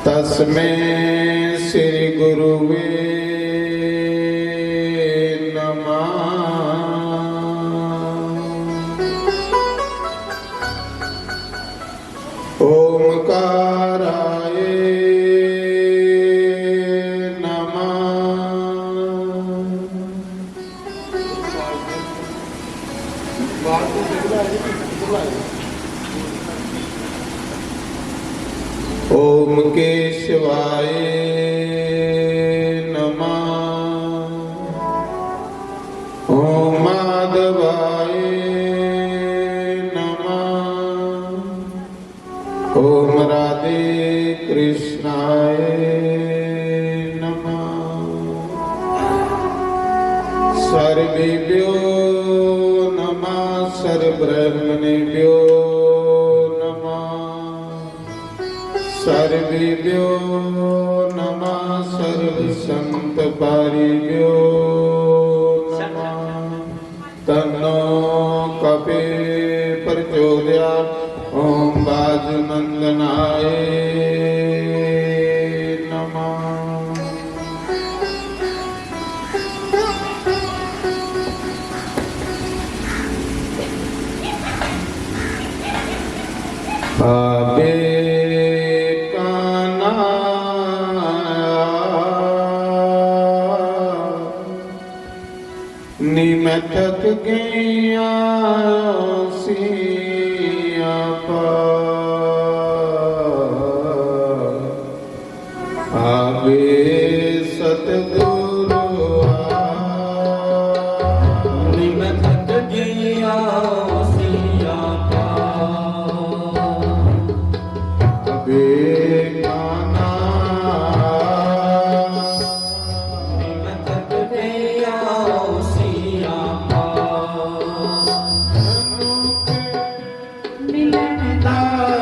तस्मै श्री गुरुवे नमः। ओंकाराय नमः। ओम केशवाय नमः। ओम माधवाय नमः। ओम राधे कृष्णाय नमः। सर्वेभ्यो नमः। सर्वब्रह्मणेभ्यो सर्वेभ्यो नमः। सर्वसंतपारिभ्यो नमः। तन्नो कपे प्रचोदयात्। ओम वाजुनंदनाय नमः। आबे मैं थक गया सिया आवे सतगुरु मैं थक गया सिया अबे काना मैं थक गया मिलन दा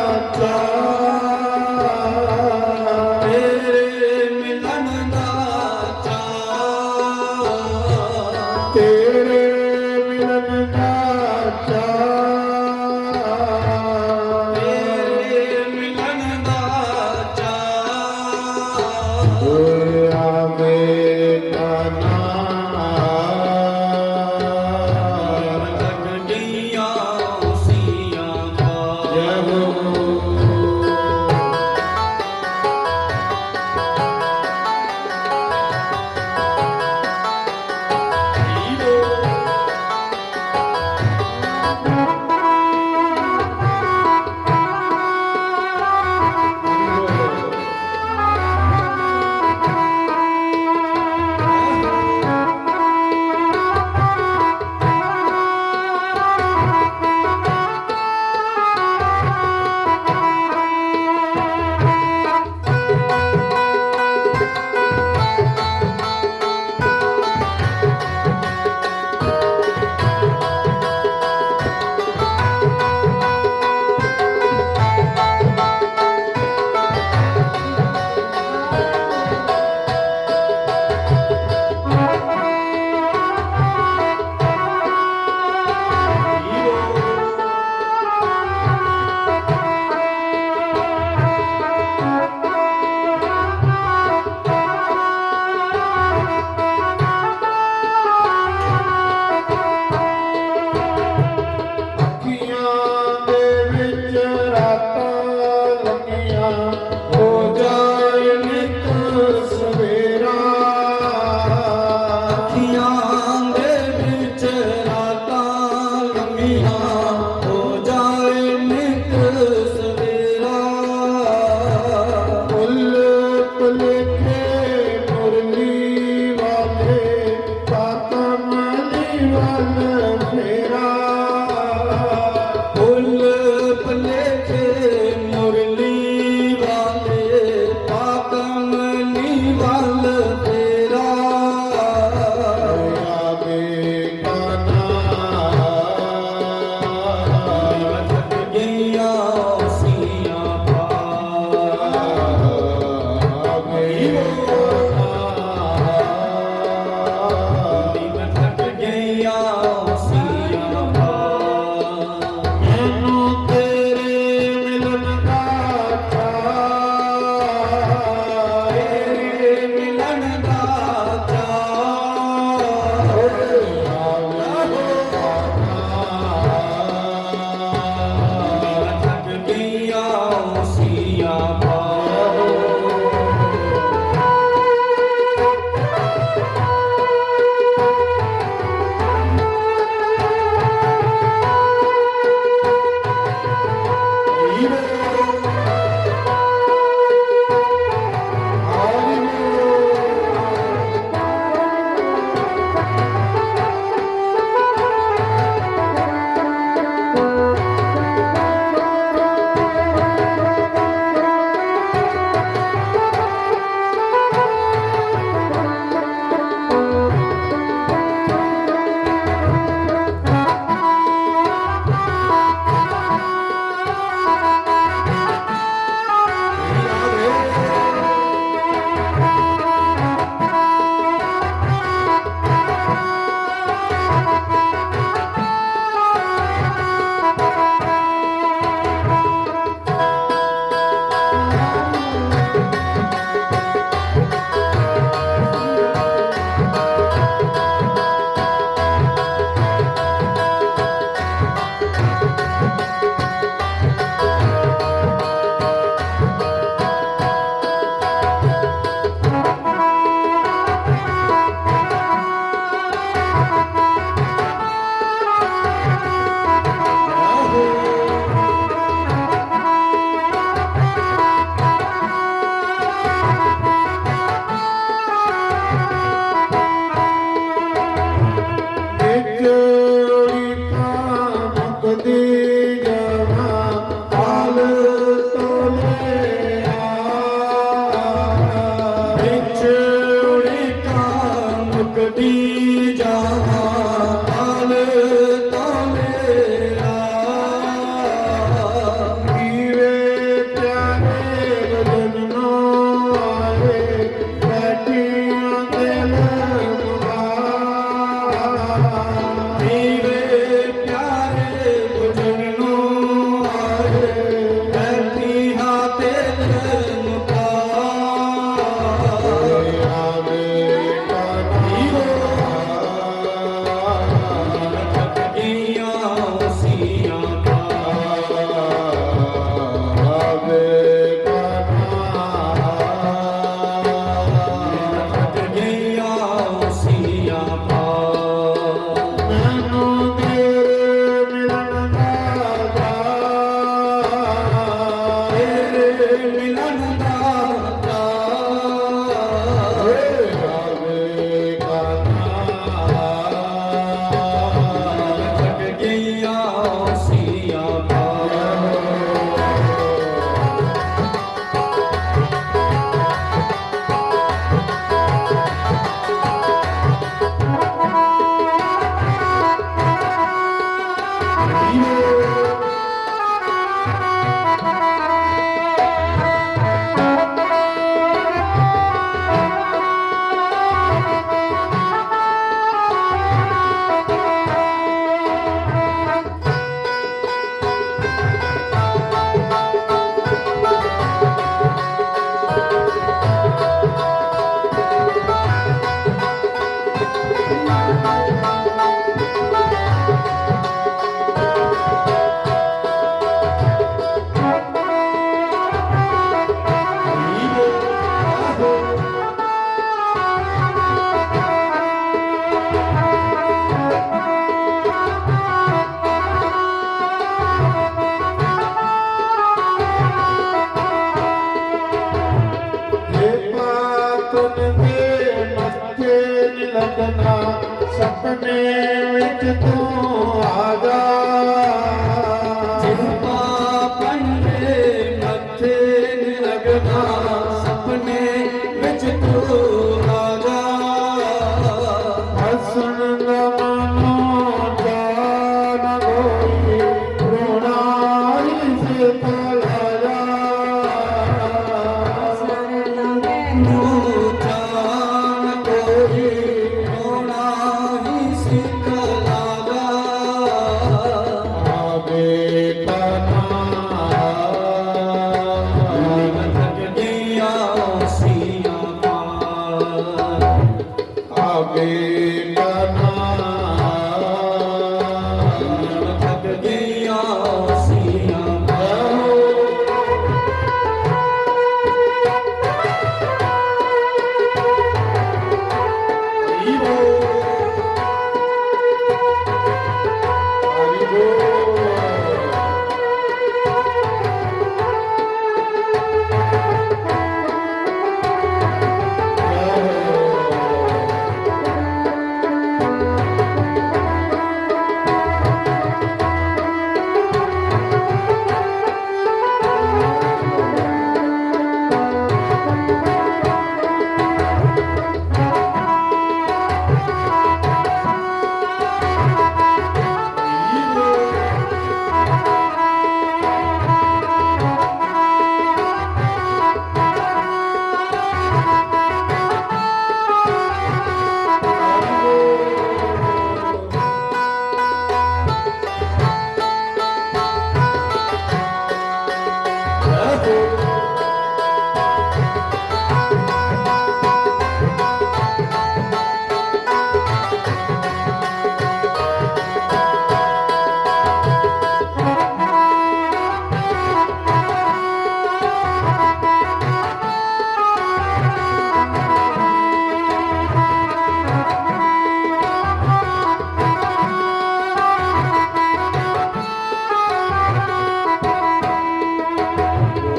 फेरा फुल पलेखे मुरली वाले पाकमली वाल तेरा आवे काना थक गया सिया पा आवे थक गया सिया पा मैनू तेरे मिलन का चाਅ तेरे मिलन का चाਅ थक गया सिया पा लगना सपने विच तू आजा जिनका पंडे मथे लगना सपने विच तू आजा हसन नमनो जान गोई रोनाई से तलाया तू जान कोई होना ही सिख लागा आवे तना थक गया सिया पार आवे तना थक गया सिया पार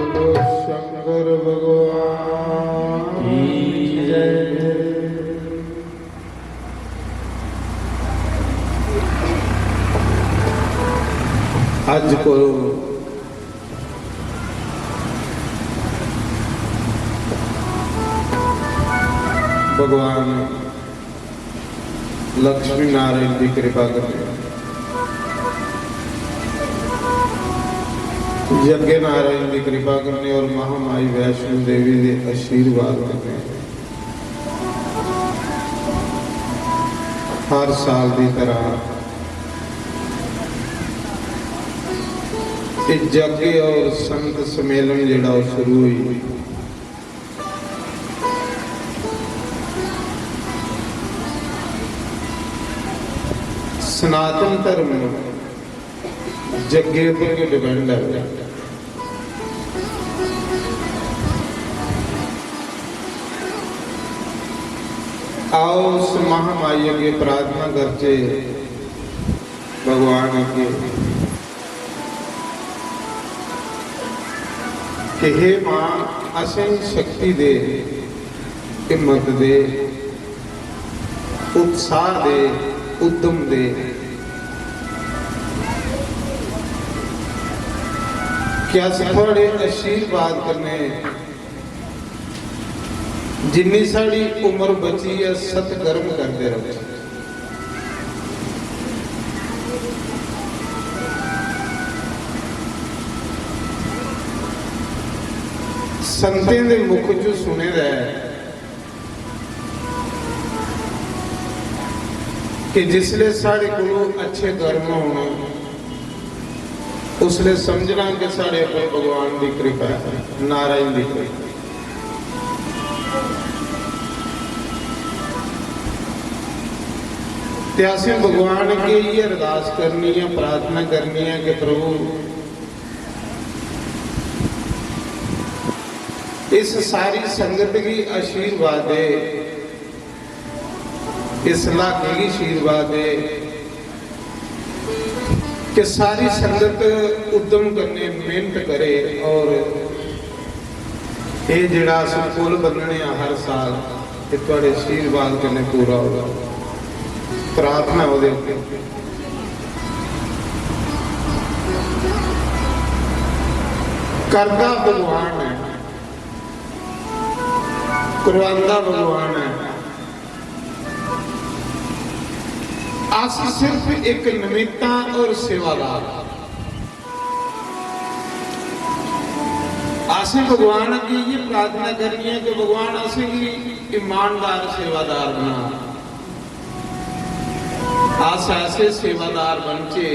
बोलो शंकर भगवान की जय। अज को भगवान लक्ष्मी नारायण की कृपा करने यज्ञ नारायण की कृपा करने और महामाई वैष्णो देवी के आशीर्वाद करने हर साल की तरह यज्ञ और संत सम्मेलन जिहड़ा वो शुरू हुई सनातन धर्म जग्गे पर डिपेंड है। आओ उस महामाई अगे प्रार्थना करके भगवान अगे कि हे मां असीं शक्ति दे, हिम्मत दे, उत्साह दे, उद्यम दे, क्या थोड़े आशीर्वाद करने जिन्नी साड़ी उम्र बची है सतकर्म करते रहो। संतें दे मुख चो सुने है कि जिसले साढ़े को अच्छे कर्म होने उसले समझना कि साढ़े पर भगवान की कृपा है, नारायण की कृपा। त्यासे भगवान के ये अरदास करनी है, प्रार्थना करनी है कि प्रभु इस सारी संगत की आशीर्वाद दे, इस इलाके की आशीर्वाद दे कि सारी संगत उद्यम करने मेहनत करे और ये जिहड़ा पुल बनने हर साल ये तुहाडे आशीर्वाद कन्नै पूरा होगा। प्रार्थना हो करता भगवान है, करवांदा भगवान है। अस सिर्फ एक निमित्ता और सेवादार। असें भगवान की ये प्रार्थना करनी है कि भगवान असें की ईमानदार सेवादार बना। अस ऐसे सेवादार बनचे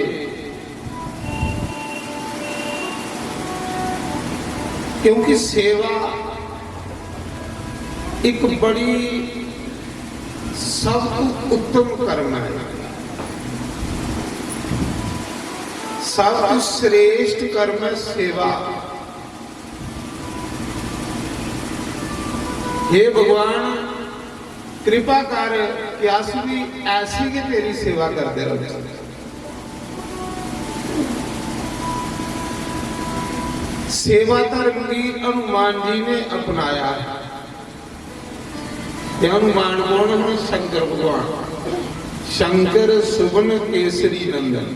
क्योंकि सेवा एक बड़ी सब उत्तम कर्म है, सब श्रेष्ठ कर्म है सेवा। हे भगवान कृपा कर कि अस भी ऐसी की तेरी सेवा करते रहो। सेवा धर्म भी हनुमान जी ने अपनाया है। हनुमान कौन है? शंकर भगवान, शंकर सुवन केसरी नंदन।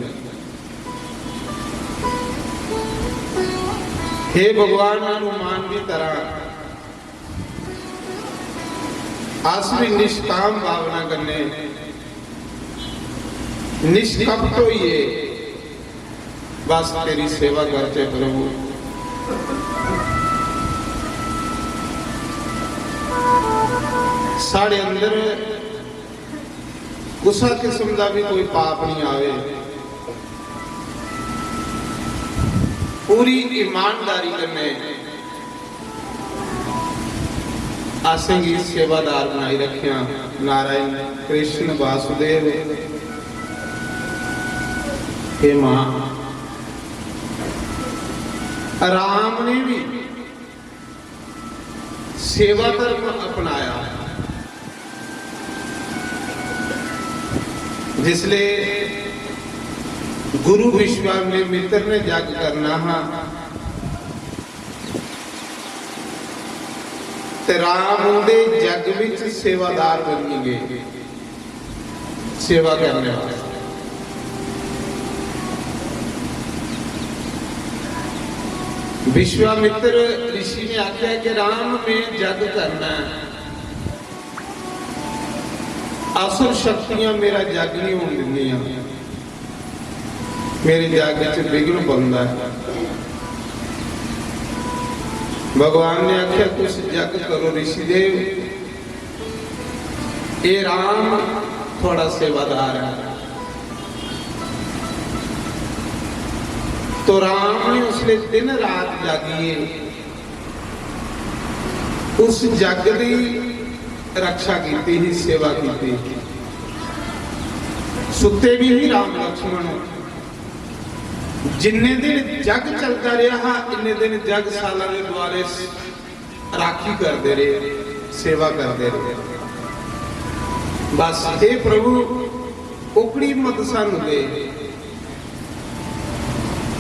हे भगवान हनुमान की तरह अस भी निष्काम भावना करने, निष्कपट होइए, बस तेरी सेवा करते प्रभु। साढ़े अंदर गुस्सा किस्म का भी कोई पाप नहीं आवे, पूरी ईमानदारी करने आसेंगी सेवादार बनाई रखिया। नारायण कृष्ण वासुदेव। हे मां राम ने भी सेवा धर्म अपनाया। जिसले गुरु विश्वामित्र ने जग करना हा ते राम दे जग विच सेवादार बनी गए, सेवा करने वाले। विश्वामित्र ऋषि ने आख्या कि राम में जग करना है, असुर शक्तियां मेरा जग नहीं होने दिंदियां, मेरे जग च विघ्न पौंदा है। भगवान ने आख्या कुछ जग करो ऋषिदेव, ये राम थोड़ा सेवादार है। तो राम ने उसने दिन रात जागिए उस जग की रक्षा की ही, सेवा की। सुते भी ही राम लक्ष्मण, जिन्ने दिन जग चलता रहा इन्ने दिन जग साल के द्वारे राखी करते रहे, सेवा करते रहे। बस हे प्रभु उकड़ी मत सानू दे,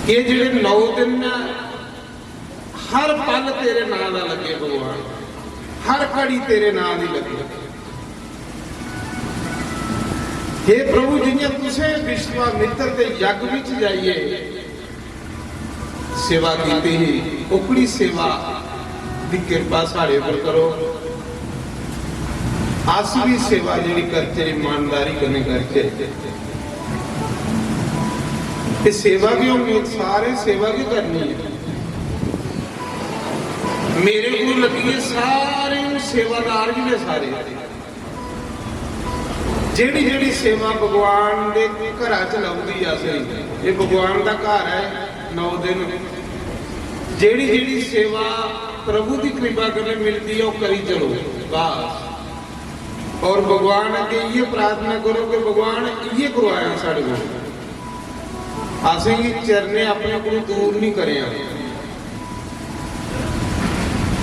ये जिहड़े 9 दिन हर पल तेरे नाम ना लगे भगवान, हर घड़ी तेरे नाम ही लगे। हे प्रभु जिन्हें तुसे विश्वामित्र के यज्ञ विच जाइए सेवा की ही, उकड़ी सेवा की कृपा साढ़े पर करो। अस भी सेवा जी करते ईमानदारी करने करते सेवा की उम्मीद सारे सेवा की करनी है। मेरे को लगी सारे सेवादार भी ने सारे जेड़ी जेड़ी सेवा भगवान के घर च लभदी आ सही, ये भगवान का घर है 9 दिन। जेड़ी जेड़ी सेवा प्रभु की कृपा करने मिलती है वो करी चलो बस। और भगवान अगे ये प्रार्थना करो कि भगवान ये करवाया साढ़े को, असें ही चरने अपने को दूर नहीं करे,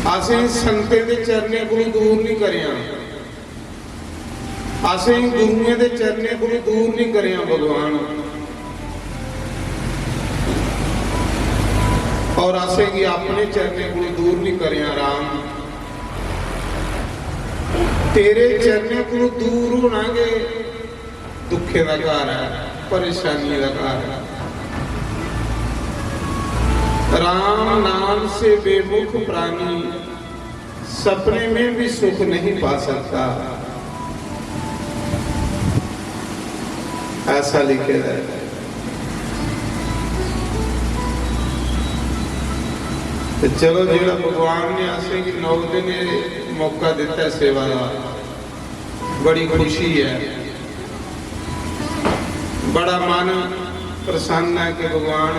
असें संतें के चरने को दूर नहीं करे, असें गुरुओं के चरने को दूर नहीं करे भगवान। और असें की अपने चरने को दूर नहीं करे राम। तेरे चरने को दूर होना के दुखे का घर है, परेशानी का घर है। राम नाम से बेमुख प्राणी सपने में भी सुख नहीं पा सकता, ऐसा लिखे है। तो चलो जेड़ा भगवान ने आसे कि 9 दिन मौका दिता है सेवा का, बड़ी खुशी है, बड़ा मन प्रसन्न है कि भगवान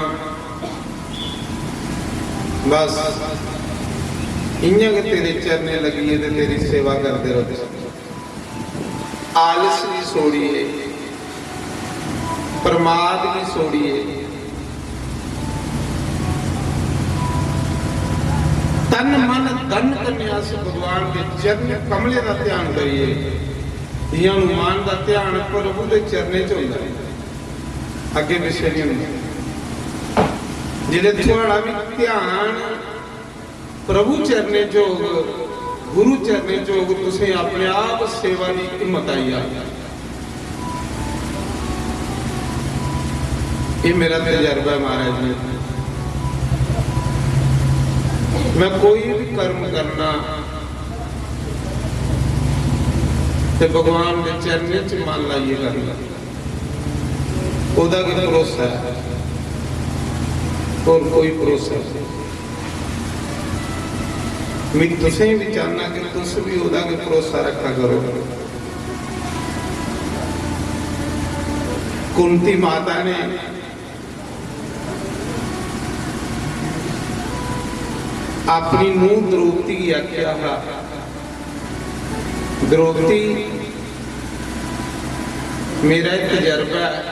बस इं तेरे चरने लगी है, तेरी सेवा करते रहो। आलस भी सोड़िए, प्रमाद भी सोड़िए, तन मन धन करने से भगवान के चरण कमले का ध्यान करिए। ये हनुमान का ध्यान प्रभु के चरने च होता है, अगे पिछे नहीं होता। जिले थोड़ा भी ध्यान प्रभु चरने जोग, गुरु चरने जोग, तुसे अपने आप सेवा की हिम्मत आई आ। ये मेरा तजर्बा है महाराज जी। मैं कोई भी कर्म करना तो भगवान के चरने च मन लाइए करना, ओदा कोई भरोसा है और कोई भरोसा नहीं। मैं तुसें भी चाहना कि तुस भी ओदा कोई भरोसा रखा करो। कुंती माता ने अपनी नूह द्रौपदी की आख्या, द्रौपदी मेरा एक तजर्बा है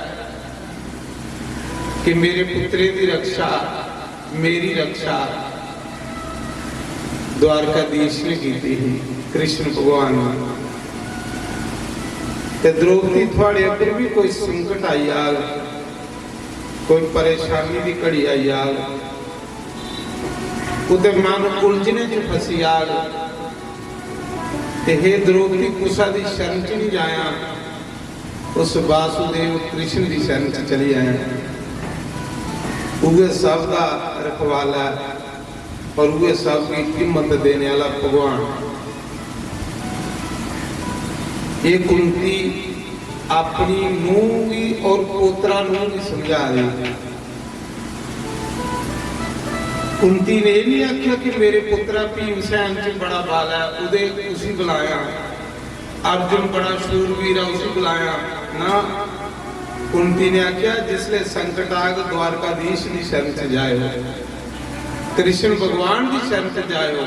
कि मेरे पुत्रे की रक्षा, मेरी रक्षा द्वारकाधीश ने की थी, कृष्ण भगवान ने। द्रौपदी थोड़े अगर भी कोई संकट आई आग, कोई परेशानी की घड़ी आई आग, उदे मन उलझने च फसी आग, हे द्रौपदी कुसा की शरण च नहीं जाया, उस वासुदेव कृष्ण की शरण च चली आया। उहे सब का रखवाला और उहे सब की हिम्मत देने वाला भगवान। ये कुंती अपनी नूह की और पोतरा नूह की समझा रही। कुंती ने यह नहीं आख्या कि मेरे पुत्रा भीमसैन च बड़ा बाल है, उदे उसी बुलाया, अर्जुन बड़ा शूरवीर है उसी बुलाया ना। कुंती ने आख्या जिसले संकट आग द्वारकाधीश की शरण च जाए हो, कृष्ण भगवान की शरण च जाए हो,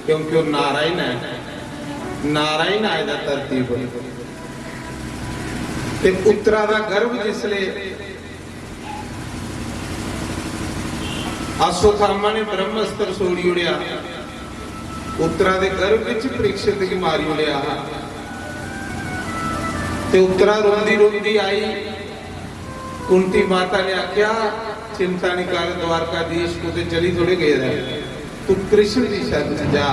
क्योंकि वो नारायण है, नारायण आए दा धरती पर। ते उत्तरा दा गर्भ जिसले अश्वत्थामा ने ब्रह्मस्त्र सोड़ी उड़िया, उत्तरा दे गर्भ विच परीक्षित की मारी उड़िया, ते उत्तरा रोंदी रोंदी आई। कुंती माता ने आख्या चिंता नहीं कर, द्वारकाधीश को ते चली थोड़े गए, तू कृष्ण की शरण जा,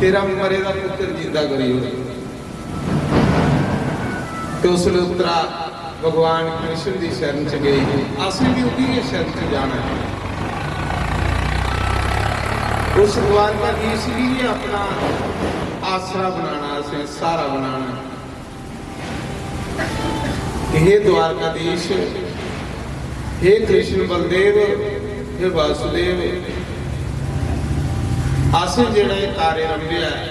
तेरा मरेगा पुत्र जिंदा करी। तो उसने उत्तरा भगवान कृष्ण की शरण च गई, असली भी उसी शरण च जाना है। उस द्वारकाधीश भी अपना आसरा बनाना, सहारा बनाना। हे द्वारकाधीश, हे कृष्ण बलदेव, हे वासुदेव, आसे जेड़ा कार्य रंभिया है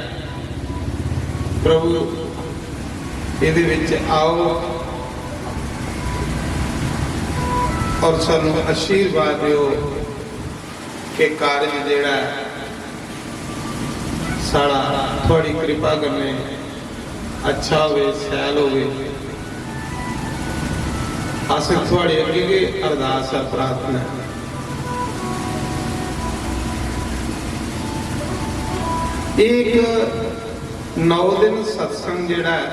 प्रभु, इहदे विच आओ और सानू आशीर्वाद दिओ कि कार्य जेड़ा साड़ा थोड़ी कृपा करने अच्छा होवे, सैल होवे। अस थोड़े अगे अरदास है, प्रार्थना है। एक 9 दिन सत्संग जेड़ा है,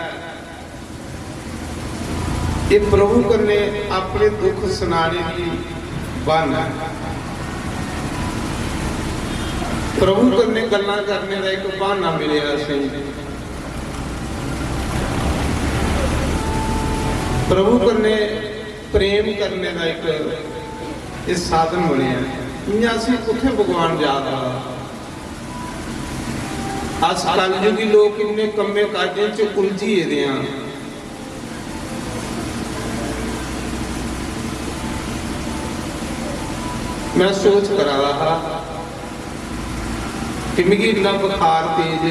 ये प्रभु कन्ने अपने दुख सुनाने की बहाना है। प्रभु कन्ने गल्लां करने का एक बहाना मिले असें। प्रभु कन्ने प्रेम करने का एक साधन बने। इयां असीं कुत्थे भगवान याद आ। अस कलयुगी लोग इन्ने कम्मे काजें च उलझिए दे आ। मैं सोच करा रहा कि मिगी इन्ना बुखार तेज,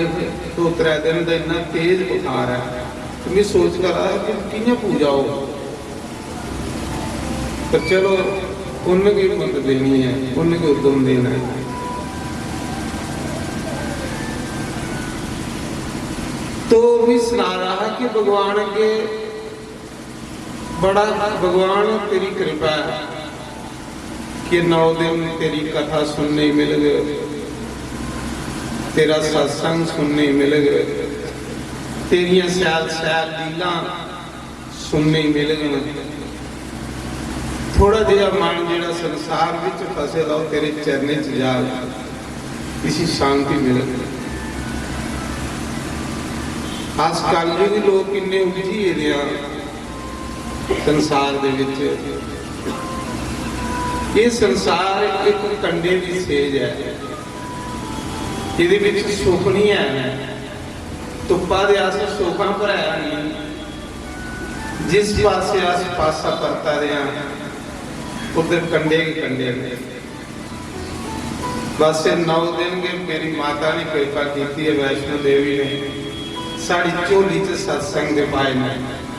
2-3 दिन का इन्ना तेज बुखार है, तो मैं सोच कर रहा कि कि'यां पूजा हो। पर चलो उन्हें की हिम्मत देनी है, उन्हें की उद्यम देना है। तो मैं सुना रहा कि भगवान के बड़ा, भगवान तेरी कृपा है कि 9 दिन तेरी कथा सुनने मिल गए, तेरा सत्संग सुनने मिल गए, तेरिया सैल सैल लीला सुनने मिल गए। थोड़ा जिहा मन जिहड़ा संसार विच फसे दा तेरे चरने च जा किसी शांति मिल गई। अस कलयुगी लोग किन्ने उलझिए दे आ संसार दे विच। ये संसार एक कंडे की सेज है, इहदे विच सुख नहीं है। धुप्पा दे अस सुखां भराया नहीं, जिस पासे अस पासा परता रहा उधर कंडे ही कंडे ने। बस 9 दिन के मेरी माता ने कृपा की है, वैष्णो देवी ने साड़ी झोली च सत्संग दे पाए ने।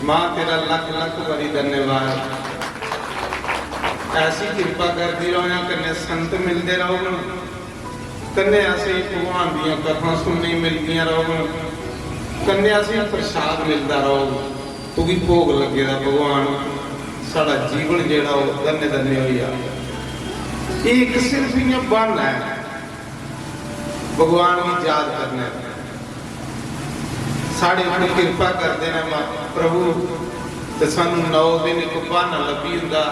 मां तेरा लख लख बड़ी धन्यवाद। ऐसी कृपा करती रहो, कन्ने संत मिलते रहो, कन्ने असें भगवान दियां कथा सुनने मिलती रहो, कन्ने असें प्रसाद मिलता रहो, तू भी भोग लगेगा भगवान। साड़ा जीवन जेड़ा धन्य धन्य हो जाए। एक सिर्फ इयां बहाना है भगवान की याद करने। साढ़े ऊपर कृपा करते हैं प्रभु, तो सानू 9 दिन एक बहाना लभी हुंदा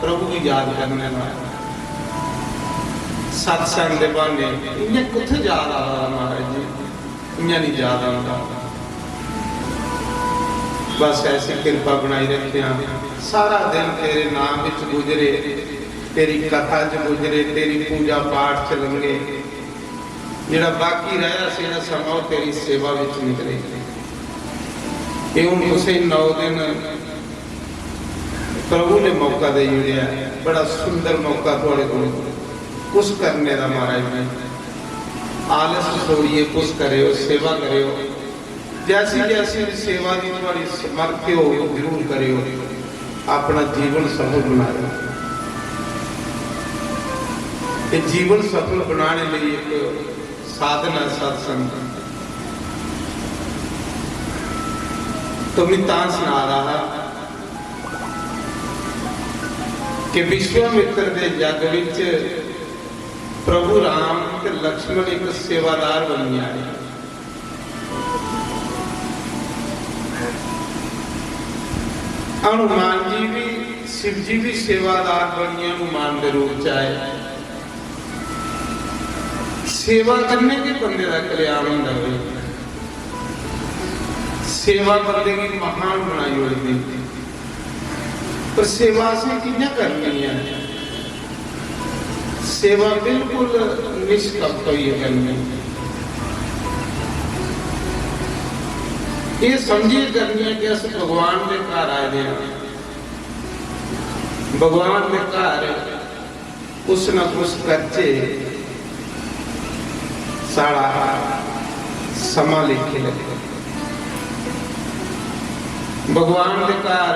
प्रभु की याद करने ना। सत्संग के बहाने इयां कुत्थे याद आ रहा महाराज जी, इयां नहीं याद आता। बस ऐसी कृपा बनाई रखे। सारा दिन तेरे नाम विच गुजरे, तेरी कथा च गुजरे, तेरी पूजा पाठ च लंघे। जिहड़ा बाकी रहा सीधा समा तेरी सेवा विच निकले। ये हुण तुसीं 9 दिन प्रभु ने मौका दे दिया, बड़ा सुंदर मौका थोड़े को कुछ करने का। महाराज जी आलस छोड़िए, कुछ करो, सेवा करो। जैसी जैसी सेवा की थोड़ी समर्थ हो जरूर करो, अपना जीवन सफल बनाओ। ये जीवन सफल बनाने लिए एक साधना सत्संग। तो मैं तां सुना रहा कि विश्वामित्र के जग विच प्रभु राम ते लक्ष्मण एक सेवादार बन आए। हनुमान जी भी, शिव जी भी सेवादार बनिए हनुमान के रूप च आए। सेवा करने के बंदे का कल्याण होता है। सेवा बंदे की महान बनाई हुई थी, पर सेवा से कितना करनी है? सेवा बिल्कुल निष्कपट हुई है करनी। ये समझिए करनी है कि अस भगवान के घर आए हैं, भगवान के घर कुछ ना कुछ करचे साड़ा समा लिखे लगे। भगवान के घर